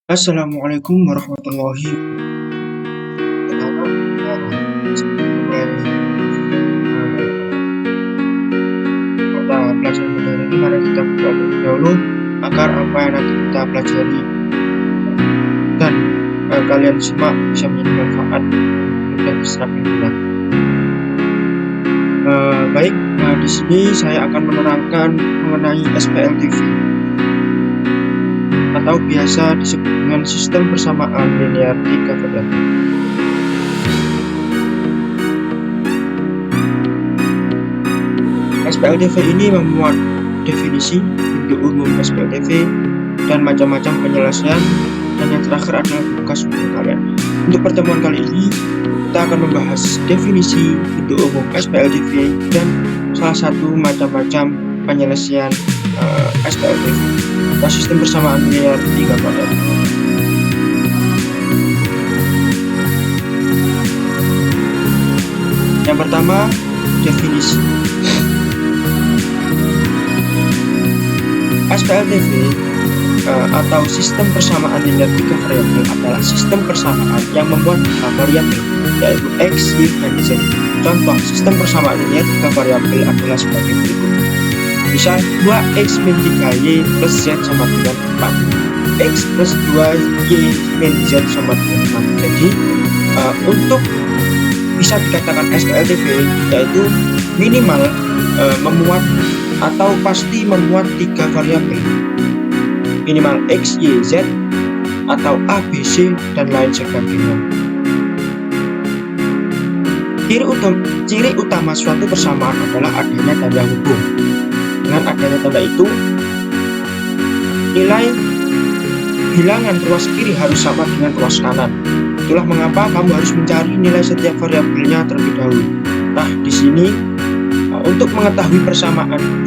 Assalamualaikum warahmatullahi wabarakatuh. Sebelum mata pelajaran pada hari ini, mari kita berdoa terlebih dahulu agar apa yang nanti kita pelajari dan kalian simak bisa menjadi manfaat dan terserap pimpinan. Baik, di sini saya akan menerangkan mengenai SPLTV atau biasa disebut dengan sistem persamaan linear 3 variabel. SPLTV ini memuat definisi, bentuk umum SPLTV, dan macam-macam penyelesaian, dan yang terakhir adalah tugas untuk kalian. Untuk pertemuan kali ini, kita akan membahas definisi, bentuk umum SPLTV, dan salah satu macam-macam penyelesaian SPLTV atau sistem persamaan linear 3 variabel. Yang pertama, definisi. SPLTV atau sistem persamaan linear 3 variabel adalah sistem persamaan yang memuat 3 variabel, yaitu X, Y, dan Z. Contoh sistem persamaan linear 3 variabel adalah sebagai berikut. Misal 2X min 3Y plus Z sama dengan 4, X plus 2Y min Z sama dengan 6. Jadi untuk bisa dikatakan SPLTV yaitu minimal memuat atau pasti memuat 3 variabel, minimal X, Y, Z atau A, B, C dan lain sebagainya. Ciri utama suatu persamaan adalah adanya tanda hubung. Dengan adanya tanda itu, nilai bilangan ruas kiri harus sama dengan ruas kanan. Itulah mengapa kamu harus mencari nilai setiap variabelnya terlebih dahulu. Nah, di sini untuk mengetahui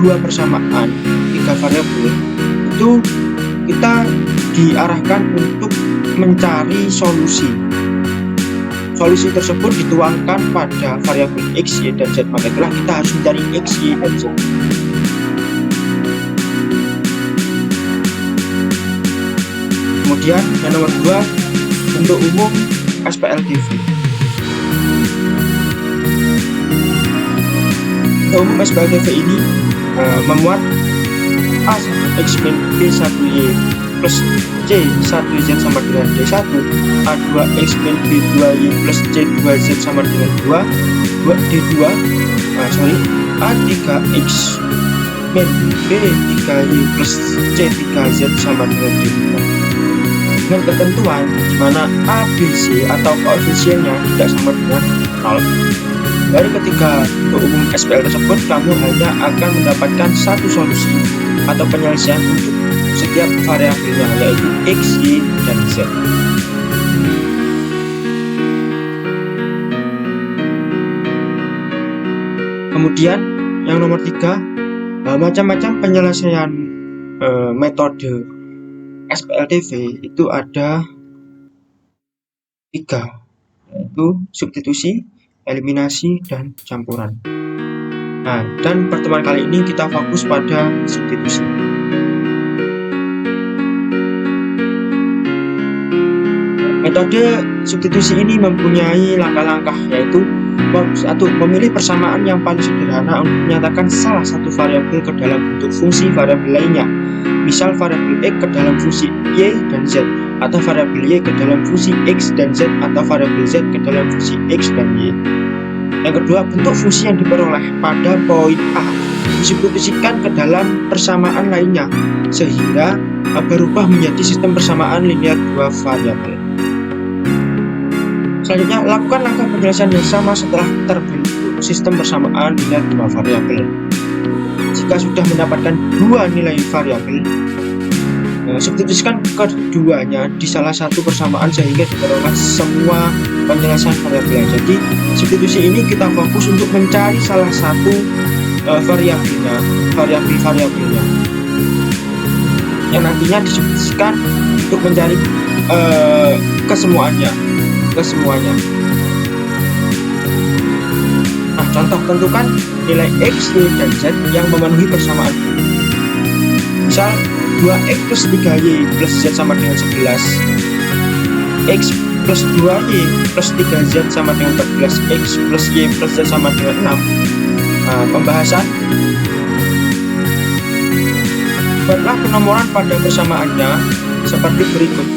dua persamaan 3 variabel itu kita diarahkan untuk mencari solusi. Solusi tersebut dituangkan pada variabel X, Y, dan Z. Maka itulah kita harus mencari X, Y, dan Z. Kemudian yang nomor 2, bentuk umum SPLTV. Bentuk umum SPLTV ini memuat A1X min B1Y plus C1Z sama dengan D1, A2X min B2Y plus C2Z sama dengan 2, A3X min B3Y plus C3Z sama dengan D2. Dengan ketentuan di mana A, B, C atau koefisiennya tidak sama dengan 0. Dari ketiga bentuk umum SPL tersebut, kamu hanya akan mendapatkan satu solusi atau penyelesaian untuk setiap variabelnya, yaitu X, Y, dan Z. Kemudian yang nomor 3, macam-macam penyelesaian metode SPLTV itu ada 3, yaitu substitusi, eliminasi, dan campuran. Nah, dan pertemuan kali ini kita fokus pada substitusi. Metode substitusi ini mempunyai langkah-langkah, yaitu 1. Memilih persamaan yang paling sederhana untuk menyatakan salah satu variabel ke dalam bentuk fungsi variabel lainnya. Misal variabel X ke dalam fungsi Y dan Z, atau variabel Y ke dalam fungsi X dan Z, atau variabel Z ke dalam fungsi X dan Y. Yang kedua, bentuk fungsi yang diperoleh pada poin A disubstitusikan ke dalam persamaan lainnya sehingga berubah menjadi sistem persamaan linear 2 variabel. Selanjutnya, lakukan langkah penyelesaian yang sama setelah terbentuk sistem persamaan linear 2 variabel. Jika sudah mendapatkan 2 nilai variabel, substitusikan keduanya di salah satu persamaan sehingga diperoleh semua penyelesaian variabelnya. Jadi substitusi ini kita fokus untuk mencari salah satu variabelnya yang nantinya disubstitusikan untuk mencari kesemuanya. Nah, contoh, tentukan nilai X, Y, dan Z yang memenuhi persamaan. Misal 2x plus 3y plus z sama dengan 11, x plus 2y plus 3z sama dengan 14, x plus y plus z sama dengan 6. Nah, pembahasan. Buatlah penomoran pada persamaannya seperti berikut.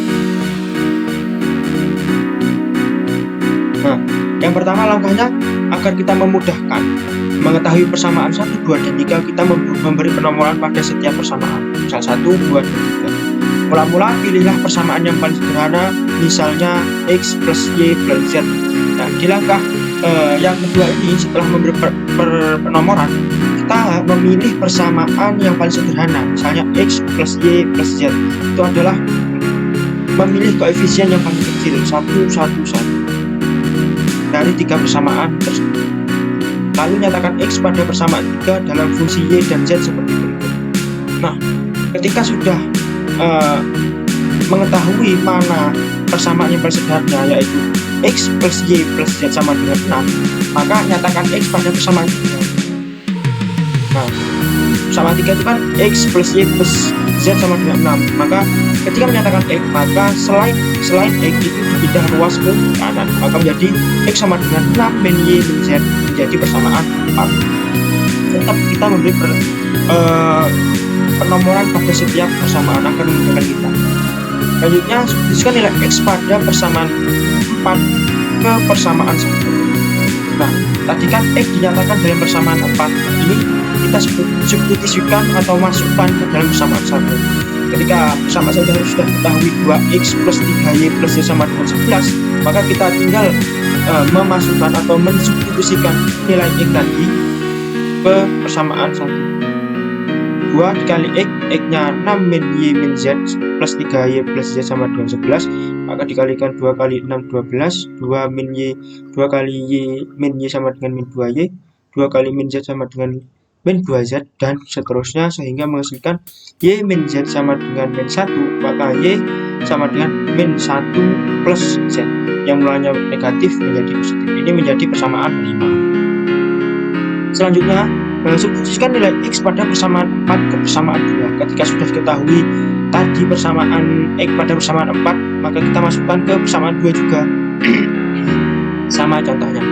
Nah, yang pertama langkahnya agar kita memudahkan mengetahui persamaan 1, 2, dan 3, kita memberi penomoran pada setiap persamaan. Misal 1, 2, dan 3. Mula-mula pilihlah persamaan yang paling sederhana, misalnya x plus y plus z. Nah, di langkah yang kedua ini, setelah memberi penomoran, kita memilih persamaan yang paling sederhana, misalnya x plus y plus z. Itu adalah memilih koefisien yang paling kecil, 1, 1, 1 dari 3 persamaan tersebut. Lalu nyatakan x pada persamaan 3 dalam fungsi y dan z seperti berikut. Nah, ketika sudah mengetahui mana persamaan yang paling sederhana, yaitu x plus y plus z sama dengan 6, maka nyatakan x pada persamaan 3. Nah, persamaan 3 itu kan x plus y plus z sama dengan 6. Maka ketika menyatakan x, maka selain x itu dipindah ruas ke kanan, maka menjadi x sama dengan 6 min y min z, menjadi persamaan 4. Tetap kita memberi penomoran pada setiap persamaan akan memudahkan kita. Selanjutnya, substitusikan nilai x pada persamaan 4 ke persamaan 1. Nah, tadi kan x dinyatakan dalam persamaan 4, ini kita substitusikan atau masukkan ke dalam persamaan 1. Ketika persamaan 1 sudah ketahui 2x plus 3y plus z sama dengan 11, maka kita tinggal memasukkan atau mensubstitusikan nilai x tadi ke persamaan 1. 2 dikali x nya 6 min y min z plus 3y plus z sama dengan 11, maka dikalikan 2 kali 6 12, 2 min y 2 kali y min y sama dengan min 2y, 2 kali min z sama dengan min 2z, dan seterusnya sehingga menghasilkan y min z sama dengan min 1, maka y sama dengan min 1 plus z yang mulanya negatif menjadi positif. Ini menjadi persamaan 5. Selanjutnya, substitusikan nilai x pada persamaan 4 ke persamaan 2. Ketika sudah diketahui tadi persamaan x pada persamaan 4, maka kita masukkan ke persamaan 2 juga. Sama contohnya.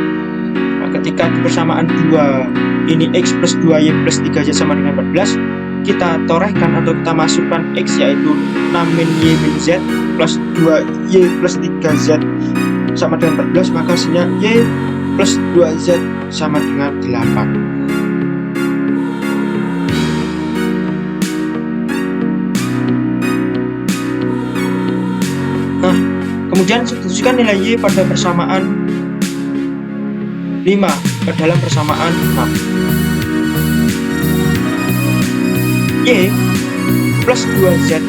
Nah, ketika di persamaan 2 ini x plus 2y plus 3z sama dengan 14, kita torehkan atau kita masukkan x, yaitu 6 min y min z plus 2y plus 3z sama dengan 14, maka hasilnya y plus 2z sama dengan 8. Nah, kemudian substitusikan nilai y pada persamaan 5 ke dalam persamaan 6. Y plus 2z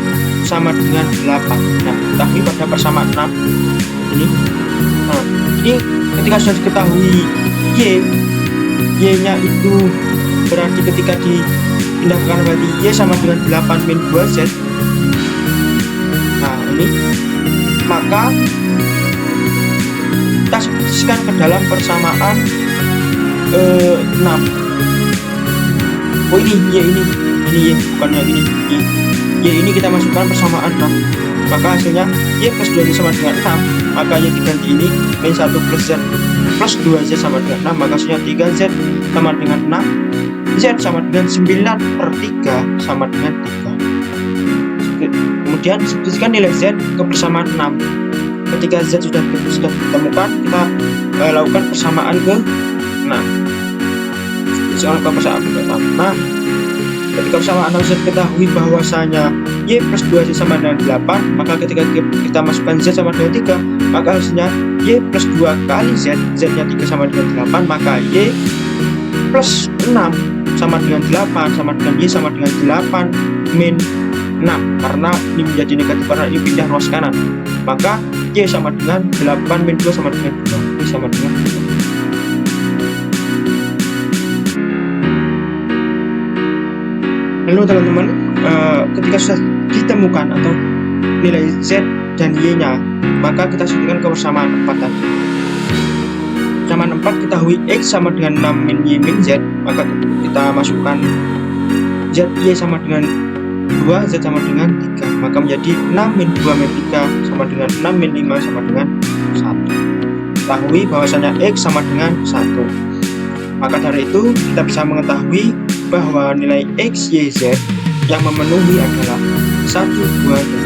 sama dengan 8. Nah, ketahui pada persamaan 6 ini. Nah, ini ketika sudah diketahui y nya itu berarti ketika dipindahkan berarti y sama dengan 8 min 2z. Nah, ini maka kita substitusikan ke dalam persamaan 6. Oh, ini y, bukan yang ini. Y ini kita masukkan persamaan 6. Maka hasilnya y plus 2z sama dengan 6. Maka y diganti ini min 1 plus z plus 2z sama dengan 6. Maka hasilnya 3z sama dengan 6. Z sama dengan 9 per 3 sama dengan 3. Kemudian substitusikan nilai z ke persamaan 6. Ketika z sudah ditemukan, kita lakukan persamaan ke 6. Substitusikan ke persamaan ke 6. Nah, ketika persamaan 6 sudah diketahui bahwasanya y plus 2z sama dengan 8, maka ketika kita masukkan z sama dengan 3, maka hasilnya y plus 2 kali z, z nya 3 sama dengan 8, maka y plus 6 sama dengan 8 sama dengan y sama dengan 8 min 6, karena ini menjadi negatif karena ini pindah ruas kanan, maka y sama dengan 8 min 2 sama dengan 2, y sama dengan 2. Lalu teman-teman, ketika sudah ditemukan atau nilai z dan y nya, maka kita substitusikan ke persamaan 4 tadi. Persamaan 4 ketahui x sama dengan 6 min y min z, maka kita masukkan z y sama dengan 2Z sama dengan 3, maka menjadi 6 min 2 min 3 sama dengan 6 min 5 sama dengan 1. Ketahui bahwasanya X sama dengan 1. Maka dari itu kita bisa mengetahui bahwa nilai X, Y, Z yang memenuhi adalah 1, 2, dan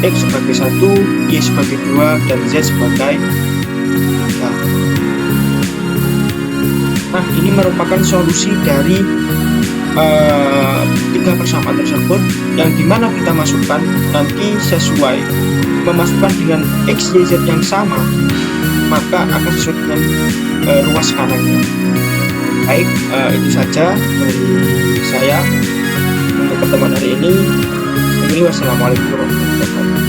3. X sebagai 1, Y sebagai 2, dan Z sebagai 3. Nah, ini merupakan solusi dari 3 persamaan tersebut, yang dimana kita masukkan nanti sesuai memasukkan dengan X, Y, Z yang sama, maka akan sesuai dengan ruas kanannya. Baik, itu saja dari saya untuk pertemuan hari ini. Wassalamualaikum warahmatullahi wabarakatuh.